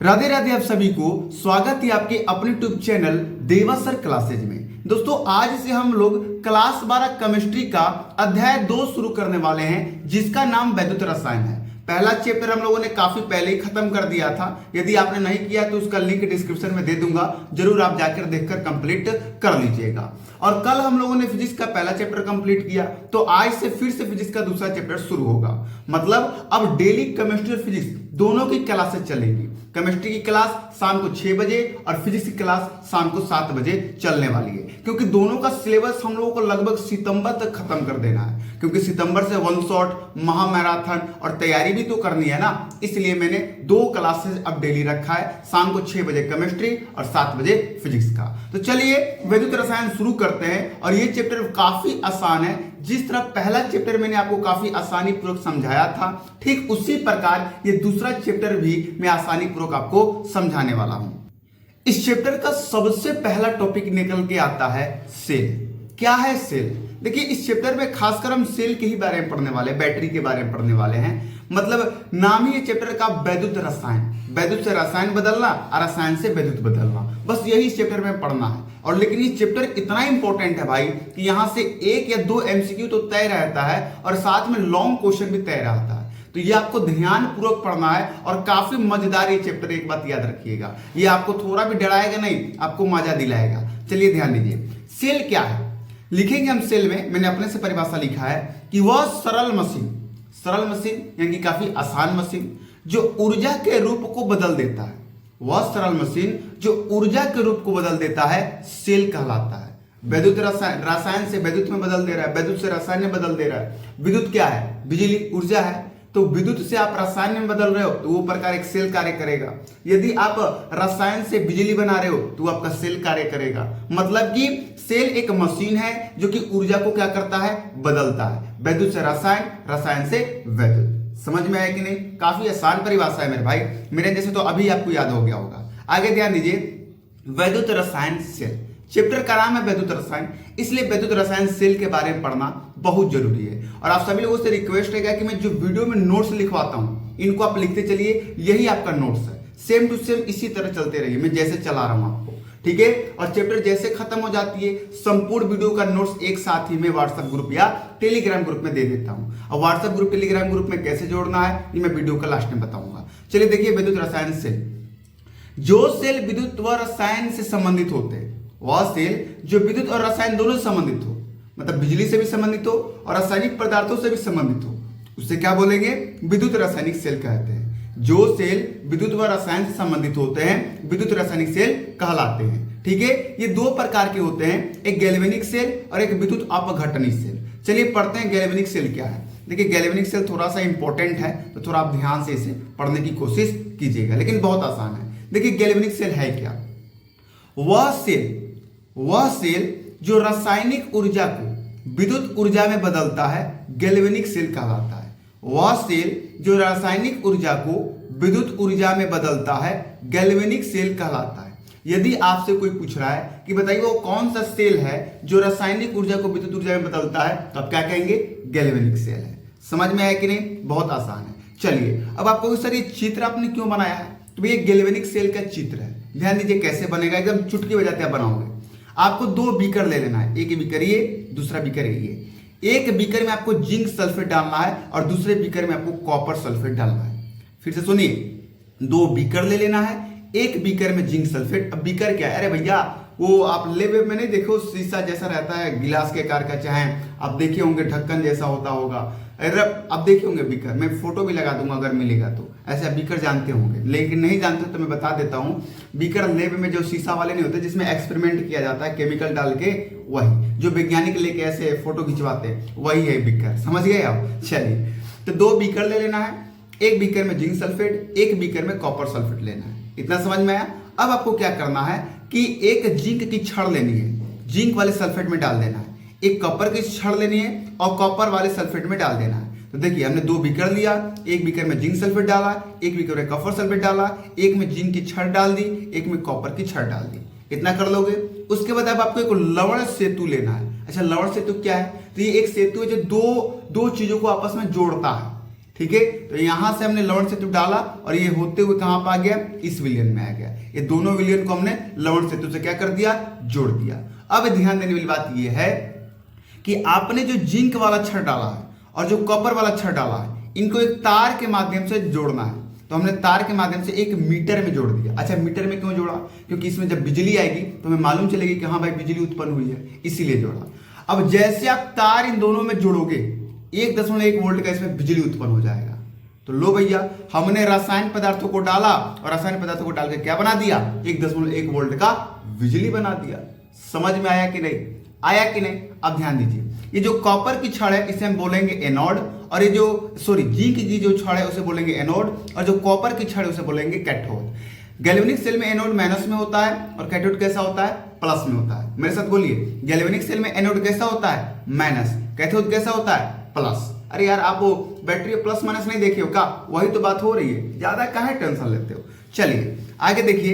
राधे राधे आप सभी को स्वागत है आपके अपने यूट्यूब चैनल देवा सर क्लासेज में। दोस्तों आज से हम लोग क्लास 12 केमिस्ट्री का अध्याय 2 शुरू करने वाले हैं जिसका नाम वैद्युत रसायन है। पहला चैप्टर हम लोगों ने काफी पहले ही खत्म कर दिया था। यदि आपने नहीं किया तो उसका लिंक डिस्क्रिप्शन में दे दूंगा, जरूर आप जाकर देखकर कंप्लीट कर लीजिएगा। और कल हम लोगों ने फिजिक्स का पहला चैप्टर कंप्लीट किया, तो आज से फिर से फिजिक्स का दूसरा चैप्टर शुरू होगा। मतलब अब डेली केमिस्ट्री और फिजिक्स दोनों की क्लासेस चलेंगी। केमिस्ट्री की क्लास शाम को 6 बजे और फिजिक्स की क्लास शाम को 7 बजे चलने वाली है, क्योंकि दोनों का सिलेबस हम लोगों को लगभग सितंबर तक खत्म कर देना है। क्योंकि सितंबर से वन शॉट, महामैराथन और तैयारी भी तो करनी है ना, इसलिए मैंने 2 क्लासेस अब डेली रखा है, शाम को 6 बजे केमिस्ट्री और 7 बजे फिजिक्स का। तो चलिए वैद्युत रसायन शुरू करते हैं। और ये चैप्टर काफी आसान है। जिस तरह पहला चैप्टर मैंने आपको काफी आसानी पूर्वक समझाया था, ठीक उसी प्रकार ये दूसरा चैप्टर भी मैं आसानी पूर्वक आपको समझाने वाला हूं। इस चैप्टर का सबसे पहला टॉपिक निकल के आता है सेल। क्या है सेल? देखिए इस चैप्टर में खासकर हम सेल के ही बारे में पढ़ने वाले हैं, बैटरी के बारे में पढ़ने वाले हैं। मतलब नाम ही चैप्टर का वैद्युत रसायन, वैद्युत से रसायन बदलना और रसायन से वैद्युत बदलना, बस यही इस चैप्टर में पढ़ना है। और लेकिन ये चैप्टर इतना इंपॉर्टेंट है भाई कि यहां से 1 या 2 एमसीक्यू तो तय रहता है और साथ में लॉन्ग क्वेश्चन भी तय रहता है। तो ये आपको ध्यान पूर्वक पढ़ना है और काफी मजेदार ये चैप्टर, एक बात याद रखिएगा, ये आपको थोड़ा भी डराएगा नहीं, आपको मजा दिलाएगा। चलिए ध्यान दीजिए, सेल क्या है लिखेंगे हम। सेल में मैंने अपने से परिभाषा लिखा है कि वह सरल मशीन यानी कि काफी आसान मशीन जो ऊर्जा के रूप को बदल देता है। वह सरल मशीन जो ऊर्जा के रूप को बदल देता है सेल कहलाता है। वैद्युत रसायन से वैद्युत में बदल दे रहा है, वैद्युत से रसायन में बदल दे रहा है। विद्युत क्या है? बिजली, ऊर्जा है। तो विद्युत से आप रसायन में बदल रहे हो तो वो प्रकार एक सेल कार्य करेगा। यदि आप रसायन से बिजली बना रहे हो तो वो आपका सेल कार्य करेगा। मतलब कि सेल एक मशीन है जो कि ऊर्जा को क्या करता है? बदलता है। वैद्युत से रसायन, रसायन से वैद्युत। समझ में आया कि नहीं? काफी आसान परिभाषा है मेरे भाई, मेरे जैसे तो अभी आपको याद हो गया होगा। आगे ध्यान दीजिए, वैद्युत रसायन सेल। चैप्टर का नाम है वैद्युत रसायन, इसलिए वैद्युत रसायन सेल के बारे में पढ़ना बहुत जरूरी है। और आप सभी लोगों से रिक्वेस्ट रहेगा कि मैं जो वीडियो में नोट्स लिखवाता हूं इनको आप लिखते चलिए, यही आपका नोट्स है। सेम टू सेम इसी तरह चलते रहिए, मैं जैसे चला रहा हूं आपको, ठीक है। और चैप्टर जैसे खत्म हो जाती है, संपूर्ण वीडियो का नोट्स एक साथ ही मैं व्हाट्सएप ग्रुप या टेलीग्राम ग्रुप में दे देता हूं। और व्हाट्सएप ग्रुप, टेलीग्राम ग्रुप में कैसे जोड़ना है ये मैं वीडियो का लास्ट में बताऊंगा। चलिए देखिए, वैद्युत रसायन सेल। जो सेल विद्युत व रसायन से संबंधित होते हैं, वह सेल जो विद्युत और रसायन दोनों से संबंधित हो, मतलब बिजली से भी संबंधित हो और रासायनिक पदार्थों से भी संबंधित हो, उससे क्या बोलेंगे? विद्युत रासायनिक सेल कहते हैं। जो सेल विद्युत व रसायन से संबंधित होते हैं विद्युत रासायनिक सेल कहलाते हैं, ठीक है। ये 2 प्रकार के होते हैं, एक गैल्वेनिक सेल और एक विद्युत अपघटनी सेल। चलिए पढ़ते हैं गैल्वेनिक सेल क्या है। देखिए गैल्वेनिक सेल थोड़ा सा इंपॉर्टेंट है, तो थोड़ा आप ध्यान से इसे पढ़ने की कोशिश कीजिएगा, लेकिन बहुत आसान है। देखिए गैल्वेनिक सेल है क्या? वह सेल जो रासायनिक ऊर्जा को विद्युत ऊर्जा में बदलता है गैल्वेनिक सेल कहलाता है। वह सेल जो रासायनिक ऊर्जा को विद्युत ऊर्जा में बदलता है गैल्वेनिक सेल कहलाता है। यदि आपसे कोई पूछ रहा है कि बताइए वो कौन सा सेल है जो रासायनिक ऊर्जा को विद्युत ऊर्जा में बदलता है, तो आप क्या कहेंगे? गैल्वेनिक सेल है। समझ में आया कि नहीं? बहुत आसान है। चलिए अब आपको सर ये चित्र आपने क्यों बनाया है? तो ये गैल्वेनिक सेल का चित्र है। ध्यान दीजिए कैसे बनेगा, एकदम चुटकी बजाते आप बनाओगे। आपको 2 बीकर ले लेना है, एक बीकर ये, दूसरा बीकर ये। एक बीकर में आपको जिंक सल्फेट डालना है और दूसरे बीकर में आपको कॉपर सल्फेट डालना है। फिर से सुनिए, 2 बीकर ले लेना है, एक बीकर में जिंक सल्फेट। अब बीकर क्या है? अरे भैया वो आप लेब में नहीं देखो, शीशा जैसा रहता है, गिलास के आकार का, चाहे आप देखे होंगे ढक्कन जैसा होता होगा। अरे आप देखे होंगे बीकर, मैं फोटो भी लगा दूंगा अगर मिलेगा तो। ऐसे बीकर जानते होंगे, लेकिन नहीं जानते तो मैं बता देता हूं। बीकर लेब में जो शीशा वाले नहीं होते जिसमें एक्सपेरिमेंट किया जाता है केमिकल डाल के, वही जो वैज्ञानिक लेके ऐसे फोटो खिंचवाते हैं, वही है बीकर। समझ गए आप? चलिए तो 2 बीकर ले लेना है, एक बीकर में जिंक सल्फेट, एक बीकर में कॉपर सल्फेट लेना है। इतना समझ में आया? अब आपको क्या करना है कि एक जिंक की छड़ लेनी है, जिंक वाले सल्फेट में डाल देना है। एक कॉपर की छड़ लेनी है और कॉपर वाले सल्फेट में डाल देना है। तो देखिए हमने 2 बीकर लिया, एक बीकर में जिंक सल्फेट डाला, एक बीकर में कॉपर सल्फेट डाला, एक में जिंक की छड़ डाल दी, एक में कॉपर की छड़ डाल दी। इतना कर लोगे। उसके बाद अब आपको एक लवण सेतु लेना है। अच्छा लवण सेतु क्या है? तो ये एक सेतु है जो दो चीजों को आपस में जोड़ता है, ठीक है, तो यहां से हमने लवण सेतु डाला और ये होते हुए कहां पर आ गया, इस विलयन में आ गया। ये दोनों विलयन को हमने लवण सेतु से क्या कर दिया, जोड़ दिया। अब ध्यान देने वाली बात ये है कि आपने जो जिंक वाला छड़ डाला है और जो कॉपर वाला छड़ डाला है, इनको एक तार के माध्यम से जोड़ना है। तो हमने तार के माध्यम से एक मीटर में जोड़ दिया। अच्छा, मीटर में क्यों जोड़ा, क्योंकि इसमें जब बिजली आएगी तो हमें मालूम चलेगी कि हाँ भाई बिजली उत्पन्न हुई है, इसीलिए जोड़ा। अब जैसे आप तार इन दोनों में जोड़ोगे 1.1 वोल्ट का इसमें बिजली उत्पन्न हो जाएगा। तो लो भैया, हमने रासायनिक पदार्थों को डाला और रासायनिक पदार्थों को डाल के क्या बना दिया, 1.1 वोल्ट का बिजली बना दिया। समझ में आया कि नहीं, आया कि नहीं। अब ध्यान दीजिए, ये जो कॉपर की छड़ है इसे हम बोलेंगे एनोड, और ये जो जिंक की जो छड़ है उसे बोलेंगे एनोड, और जो कॉपर की छड़ है उसे बोलेंगे कैथोड। गैल्वेनिक सेल में एनोड माइनस में होता है और कैथोड कैसा होता है, प्लस में होता है। मेरे साथ बोलिए, गैल्वेनिक सेल में एनोड कैसा होता है, माइनस, कैथोड कैसा होता है, प्लस। अरे यार, आप वो बैटरी प्लस माइनस नहीं देखे हो क्या, वही तो बात हो रही है, ज्यादा काहे टेंशन लेते हो। चलिए आगे देखिए,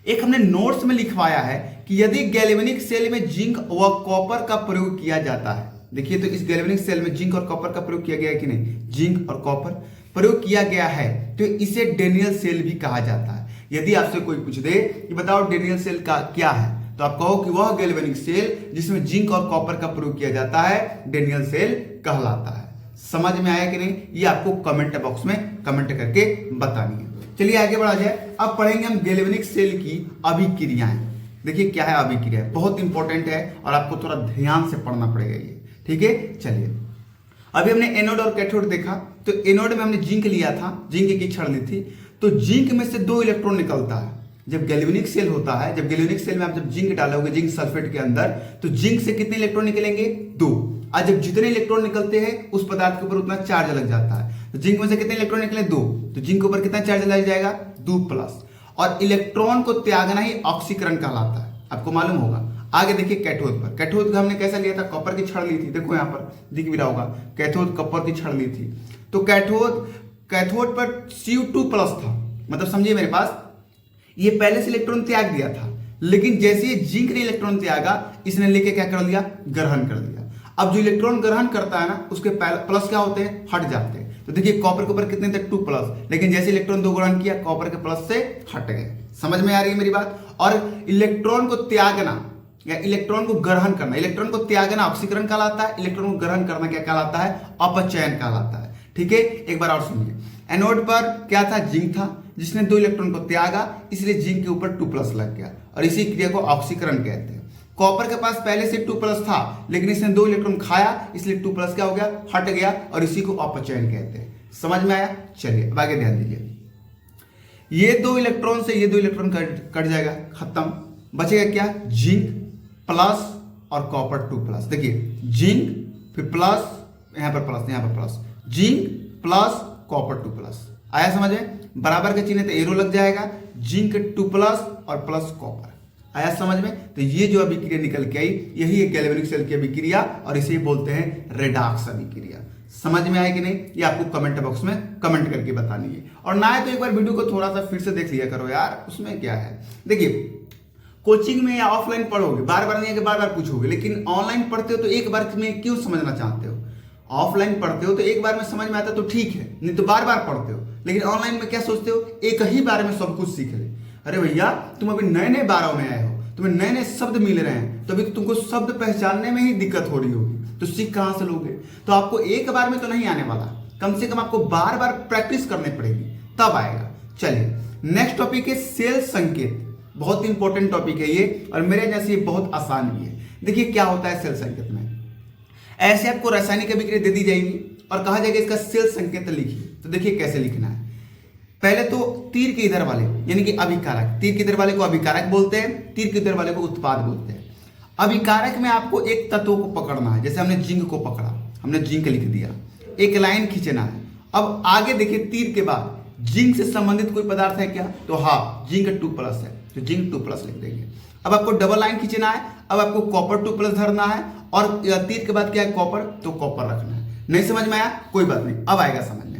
एक हमने नोट्स में लिखवाया है कि यदि गैल्वेनिक सेल में जिंक व कॉपर का प्रयोग किया जाता है, देखिए तो इस गैल्वेनिक सेल में जिंक और कॉपर का प्रयोग किया गया है कि नहीं, जिंक और कॉपर प्रयोग किया गया है, तो इसे डेनियल सेल भी कहा जाता है। यदि आपसे कोई पूछ दे कि बताओ डेनियल सेल का क्या है, तो आप कहो कि वह गैल्वेनिक सेल जिसमें जिंक और कॉपर का प्रयोग किया जाता है डेनियल सेल कहलाता है। समझ में आया कि नहीं, ये आपको कमेंट बॉक्स में कमेंट करके बतानी है। चलिए आगे बढ़ा जाए। अब पढ़ेंगे हम गैल्वेनिक सेल की अभिक्रियाएं। देखिए क्या है अभिक्रिया, बहुत इंपॉर्टेंट है और आपको थोड़ा ध्यान से पढ़ना पड़ेगा ये, ठीक है। चलिए, अभी हमने एनोड और कैथोड देखा, तो एनोड में हमने जिंक लिया था, जिंक की छड़ ली थी, तो जिंक में से 2 इलेक्ट्रॉन निकलता है। जब गैल्वेनिक सेल होता है, जब गैल्वेनिक सेल में आप जब जिंक डालोगे जिंक सल्फेट के अंदर, तो जिंक से कितने इलेक्ट्रॉन निकलेंगे, 2। और जब जितने इलेक्ट्रॉन निकलते हैं उस पदार्थ के ऊपर उतना चार्ज लग जाता है। तो जिंक में से कितने इलेक्ट्रॉन निकले, 2, तो जिंक के ऊपर कितना चार्ज लग जाएगा, 2+। और इलेक्ट्रॉन को त्यागना ही ऑक्सीकरण कहलाता है, आपको मालूम होगा। आगे देखिए कैथोड पर, कैथोड का हमने कैसा लिया था, कॉपर की छड़ ली थी, देखो यहाँ पर दिख भी रहा होगा, कैथोड कॉपर की छड़ ली थी। तो कैथोड पर Cu2+ था, मतलब समझिए मेरे पास ये पहले से इलेक्ट्रॉन त्याग दिया था, लेकिन जैसे ये जिंक ने इलेक्ट्रॉन त्यागा, इसने लेके क्या कर लिया, ग्रहण कर लिया। अब जो इलेक्ट्रॉन ग्रहण करता है ना, उसके प्लस क्या होते हैं, हट जाते हैं। तो देखिए कॉपर के ऊपर कितने थे, 2+, लेकिन जैसे इलेक्ट्रॉन 2 ग्रहण किया, कॉपर के प्लस से हट गए। समझ में आ रही है मेरी बात। और इलेक्ट्रॉन को त्यागना या इलेक्ट्रॉन को ग्रहण करना, इलेक्ट्रॉन को त्यागना ऑक्सीकरण कहलाता है, इलेक्ट्रॉन को ग्रहण करना क्या कहलाता है, अपचयन कहलाता है। ठीक है, एक बार और सुनिए। एनोड पर क्या था, जिंक था, जिसने 2 इलेक्ट्रॉन को त्यागा, इसलिए जिंक के ऊपर 2+ लग गया और इसी क्रिया को ऑक्सीकरण कहते हैं। कॉपर के पास पहले से 2+ था, लेकिन इसने 2 इलेक्ट्रॉन खाया, इसलिए 2+ क्या हो गया, हट गया और इसी को अपचयन कहते हैं। समझ में आया। चलिए अब आगे ध्यान दीजिए, ये 2 इलेक्ट्रॉन से ये 2 इलेक्ट्रॉन कट जाएगा, खत्म। बचेगा क्या, जिंक प्लस और कॉपर 2+। देखिए जिंक फिर प्लस, यहां पर प्लस, यहां पर प्लस, जिंक प्लस कॉपर 2+। आया समझ में, बराबर के चिन्ह तो एरो लग जाएगा, जिंक 2+ और प्लस कॉपर। आया समझ में। तो ये जो अभिक्रिया निकल के आई, यही है गैल्वेनिक सेल की अभिक्रिया और इसे बोलते हैं रेडॉक्स अभिक्रिया। समझ में आए कि नहीं, ये आपको कमेंट बॉक्स में कमेंट करके बतानी है। और ना है तो एक बार वीडियो को थोड़ा सा फिर से देख लिया करो यार, उसमें क्या है। देखिए कोचिंग में या ऑफलाइन पढ़ोगे, बार बार नहीं है कि बार बार पूछोगे, लेकिन ऑनलाइन पढ़ते हो तो एक बार में क्यों समझना चाहते हो। ऑफलाइन पढ़ते हो तो एक बार में समझ में आता तो ठीक है, नहीं तो बार बार पढ़ते हो। लेकिन ऑनलाइन में क्या सोचते हो, एक ही बार में सब कुछ सीख ले। अरे भैया तुम अभी नए नए 12 में आए हो, तुम्हें नए नए शब्द मिल रहे हैं, तो अभी तुमको शब्द पहचानने में ही दिक्कत हो रही होगी, तो सीख कहां से लोगे। तो आपको एक बार में तो नहीं आने वाला, कम से कम आपको बार बार प्रैक्टिस करनी पड़ेगी, तब आएगा। चलिए नेक्स्ट टॉपिक है सेल संकेत। बहुत इंपॉर्टेंट टॉपिक है ये, और मेरे जैसे ये बहुत आसान भी है। देखिए क्या होता है सेल संकेत में, ऐसे आपको रासायनिक अभिक्रिया दे दी जाएगी और कहा जाएगा इसका सेल संकेत लिखिए। तो देखिए कैसे लिखना है। पहले तो तीर के इधर वाले यानी कि अभिकारक, तीर के इधर वाले को अभिकारक बोलते हैं, तीर के इधर वाले को उत्पाद बोलते हैं। अभिकारक में आपको एक तत्व को पकड़ना है, जैसे हमने जिंक को पकड़ा, हमने जिंक लिख दिया, एक लाइन खींचना है। अब आगे देखिए तीर के बाद जिंक से संबंधित कोई पदार्थ है क्या, तो हाँ जिंक 2+ है, तो जिंक 2+ लिख देंगे। अब आपको डबल लाइन खींचना है, अब आपको कॉपर 2+ धरना है और तीर के बाद क्या है कॉपर, तो कॉपर रखना है। नहीं समझ में आया, कोई बात नहीं, अब आएगा समझ में।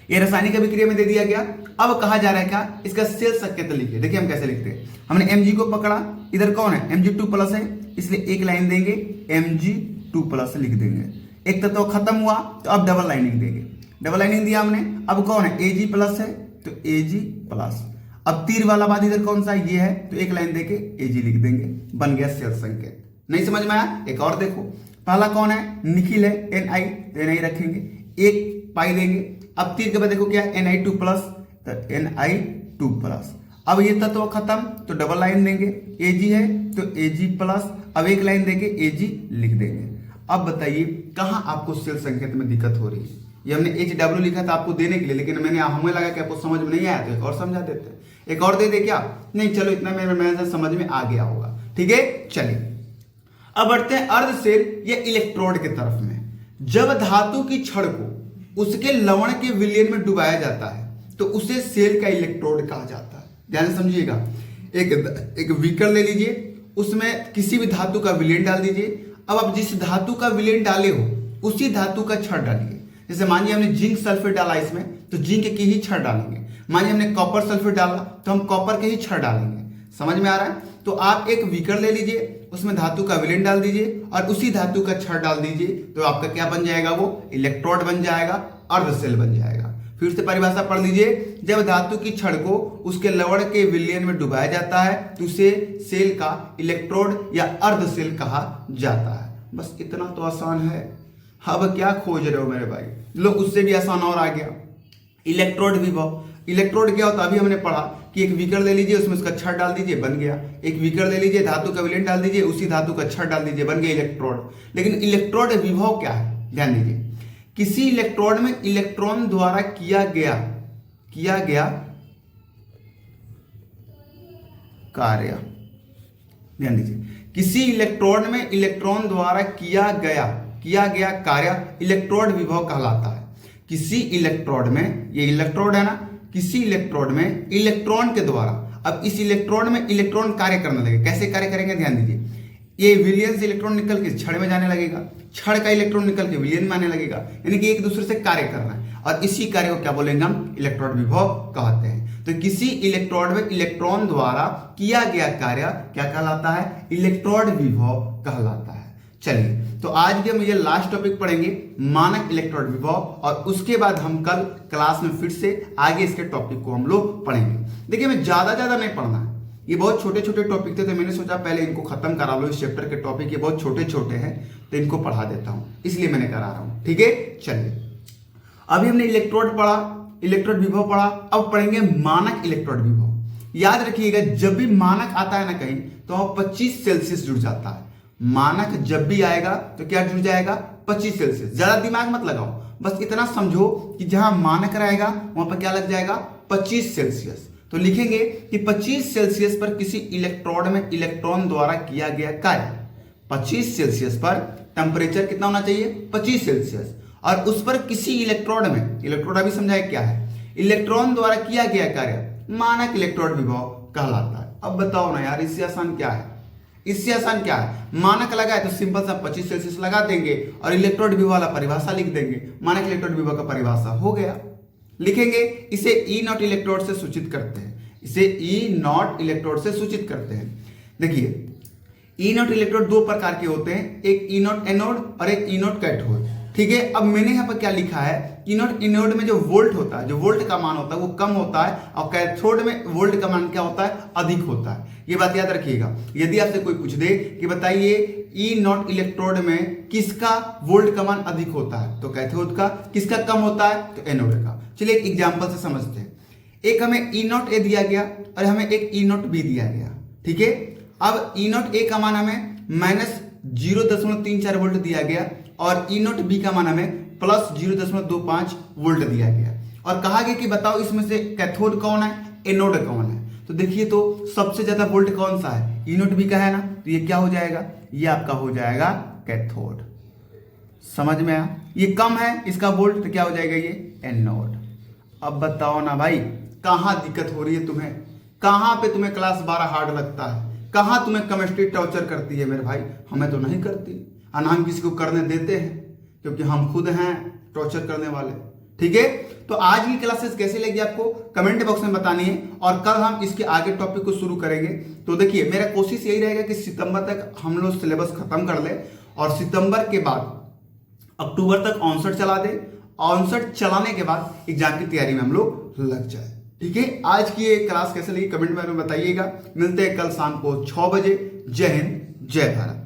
ये रासायनिक अभिक्रिया में दे दिया गया। अब कहा जा रहा है क्या, इसका सेल संकेत लिखिए। देखिए हम कैसे लिखते हैं, हमने Mg को पकड़ा, इधर कौन है Mg 2+ है, इसलिए एक लाइन देंगे Mg 2+ लिख देंगे। एक तत्व खत्म हुआ तो अब डबल लाइन लिख देंगे, डबल लाइनिंग दिया हमने। अब कौन है, Ag प्लस है तो Ag प्लस। अब तीर वाला बाद इधर कौन सा है, ये है, तो एक लाइन देके Ag लिख देंगे, बन गया सेल संकेत। नहीं समझ में आया? एक और देखो, पहला कौन है, निखिल है, Ni, तो Ni रखेंगे, एक पाई देंगे। अब तीर के बाद देखो क्या है, Ni2 प्लस, तो Ni2 प्लस। अब ये तत्व खत्म तो डबल लाइन देंगे, Ag है तो Ag प्लस, अब एक लाइन देके Ag लिख देंगे। अब बताइए कहां आपको सेल संकेत में दिक्कत हो रही है? ये हमने HW लिखा था आपको देने के लिए, लेकिन हमें लगा कि आपको समझ में नहीं आया तो एक और समझा देते हैं। एक और दे दे क्या? नहीं, चलो इतना मेरे समझ में आ गया होगा। ठीक है, चलिए अब बढ़ते हैं अर्ध सेल या इलेक्ट्रोड के तरफ में। जब धातु की छड़ को उसके लवण के विलयन में डुबाया जाता है तो उसे सेल का इलेक्ट्रोड कहा जाता है। ध्यान से समझिएगा, एक बीकर ले लीजिए, उसमें किसी भी धातु का विलयन डाल दीजिए। अब आप जिस धातु का विलयन डाले हो उसी धातु का छड़ डालिए। जैसे मानिए हमने जिंक सल्फेट डाला इसमें, तो जिंक की ही छड़ डालेंगे। मानिए हमने कॉपर सल्फेट डाला तो हम कॉपर के ही छड़ डालेंगे। समझ में आ रहा है? तो आप एक बीकर ले लीजिए, उसमें धातु का विलयन डाल दीजिए और उसी धातु का छड़ डाल दीजिए, तो आपका क्या बन जाएगा, वो इलेक्ट्रोड बन जाएगा, अर्ध सेल बन जाएगा। फिर से परिभाषा पढ़ लीजिए, जब धातु की छड़ को उसके लवण के विलयन में डुबाया जाता है तो उसे सेल का इलेक्ट्रोड या अर्ध सेल कहा जाता है। बस इतना तो आसान है। अब क्या खोज रहे हो मेरे भाई, लो उससे भी आसान और आ गया, इलेक्ट्रोड विभव। इलेक्ट्रोड क्या होता है, अभी हमने पढ़ा कि एक बीकर ले लीजिए, उसमें उसका छड़ डाल दीजिए, बन गया। एक बीकर ले लीजिए, धातु का विलयन डाल दीजिए, उसी धातु का छड़ डाल दीजिए, बन गया इलेक्ट्रोड। लेकिन इलेक्ट्रोड विभव क्या है, ध्यान दीजिए। किसी इलेक्ट्रोड में इलेक्ट्रॉन द्वारा किया गया कार्य, ध्यान दीजिए, किसी इलेक्ट्रोड में इलेक्ट्रॉन द्वारा किया गया कार्य इलेक्ट्रोड विभव कहलाता है। किसी इलेक्ट्रोड में, ये इलेक्ट्रोड है ना, किसी इलेक्ट्रोड में इलेक्ट्रॉन के द्वारा, अब इस इलेक्ट्रोड में इलेक्ट्रॉन कार्य करने लगे। कैसे कार्य करेंगे, ध्यान दीजिए, ये विलयन से इलेक्ट्रॉन निकल के छड़ में जाने लगेगा, छड़ का इलेक्ट्रॉन निकल के विलयन में आने लगेगा, यानी कि एक दूसरे से कार्य करना है, और इसी कार्य को क्या बोलेंगे हम, इलेक्ट्रोड विभव कहते हैं। तो किसी इलेक्ट्रोड में इलेक्ट्रॉन द्वारा किया गया कार्य क्या कहलाता है, इलेक्ट्रोड विभव कहलाता है। चलिए, तो आज के हम ये लास्ट टॉपिक पढ़ेंगे, मानक इलेक्ट्रोड विभव, और उसके बाद हम कल क्लास में फिर से आगे इसके टॉपिक को हम लोग पढ़ेंगे। देखिए, हमें ज्यादा नहीं पढ़ना है, ये बहुत छोटे छोटे टॉपिक थे, तो मैंने सोचा पहले इनको खत्म करा लो। इस चैप्टर के टॉपिक ये बहुत छोटे छोटे हैं, तो इनको पढ़ा देता हूं, इसलिए मैंने करा रहा हूं। ठीक है, चलिए, अभी हमने इलेक्ट्रोड पढ़ा, इलेक्ट्रोड विभव पढ़ा, अब पढ़ेंगे मानक इलेक्ट्रोड विभव। याद रखिएगा, जब भी मानक आता है ना कहीं, तो वहां 25 सेल्सियस जुड़ जाता है। मानक जब भी आएगा तो क्या जुड़ जाएगा, 25 सेल्सियस। ज्यादा दिमाग मत लगाओ, बस इतना समझो कि जहां मानक रहेगा वहां पर क्या लग जाएगा, 25 सेल्सियस। तो लिखेंगे कि 25 सेल्सियस पर किसी इलेक्ट्रोड में इलेक्ट्रॉन द्वारा किया गया कार्य, 25 सेल्सियस पर टेम्परेचर कितना होना चाहिए, 25 सेल्सियस, और उस पर किसी इलेक्ट्रोड में, इलेक्ट्रोड अभी समझाए क्या है, इलेक्ट्रॉन द्वारा किया गया कार्य मानक इलेक्ट्रोड विभव कहलाता है। अब बताओ ना यार, इससे आसान क्या है, इससे आसान क्या है। मानक लगा है तो सिंपल सा 25 सेल्सियस लगा देंगे और इलेक्ट्रोड विभव वाला परिभाषा लिख देंगे, मानक इलेक्ट्रोड विभव का परिभाषा हो गया। लिखेंगे इसे ई नॉट इलेक्ट्रोड से सूचित करते हैं, इसे ई नॉट इलेक्ट्रोड से सूचित करते हैं। देखिए, ई नॉट इलेक्ट्रोड दो प्रकार के होते हैं, एक ई नॉट एनोड और एक ई नॉट कैथोड। ठीक है, अब मैंने यहाँ पर क्या लिखा है, ई नॉट एनोड में जो वोल्ट होता है, जो वोल्ट का मान होता है वो कम होता है, और कैथोड में वोल्ट का मान क्या होता है, अधिक होता है। ये बात याद रखिएगा। यदि आपसे कोई पूछ दे कि बताइए ई नॉट इलेक्ट्रोड में किसका वोल्ट का मान अधिक होता है, तो कैथोड का, किसका कम होता है, तो एनोड का। चलिए एक एग्जांपल से समझते हैं। एक हमें ई नॉट ए दिया गया और हमें एक ई नॉट बी दिया गया। ठीक है, अब ई नॉट ए का मान हमें -0.34 वोल्ट दिया गया और ई नॉट बी का मान हमें +0.25 वोल्ट दिया गया, और कहा गया कि बताओ इसमें से कैथोड कौन है, एनोड कौन है। तो देखिए, तो सबसे ज्यादा वोल्ट कौन सा है, ई नॉट बी का है ना, तो ये क्या हो जाएगा, ये आपका हो जाएगा कैथोड। समझ में आया, ये कम है इसका वोल्ट, तो क्या हो जाएगा, ये एनोड। अब बताओ ना भाई, कहां दिक्कत हो रही है तुम्हें, कहां पे तुम्हें क्लास 12 हार्ड लगता है, कहां तुम्हें केमिस्ट्री टॉर्चर करती है मेरे भाई। हमें तो नहीं करती, और हम किसी को करने देते हैं, क्योंकि हम खुद हैं टॉर्चर करने वाले। ठीक है, तो आज की क्लासेस कैसी लगी आपको कमेंट बॉक्स में बतानी है, और कल हम इसके आगे टॉपिक को शुरू करेंगे। तो देखिए, मेरा कोशिश यही रहेगा कि सितंबर तक हम लोग सिलेबस खत्म कर ले, और सितंबर के बाद अक्टूबर तक ऑनसेट चला दे, ऑनसेट चलाने के बाद एग्जाम की तैयारी में हम लोग लग जाए। ठीक है, आज की ये क्लास कैसे लगी कमेंट में बताइएगा। मिलते हैं कल शाम को 6 बजे। जय हिंद, जय भारत।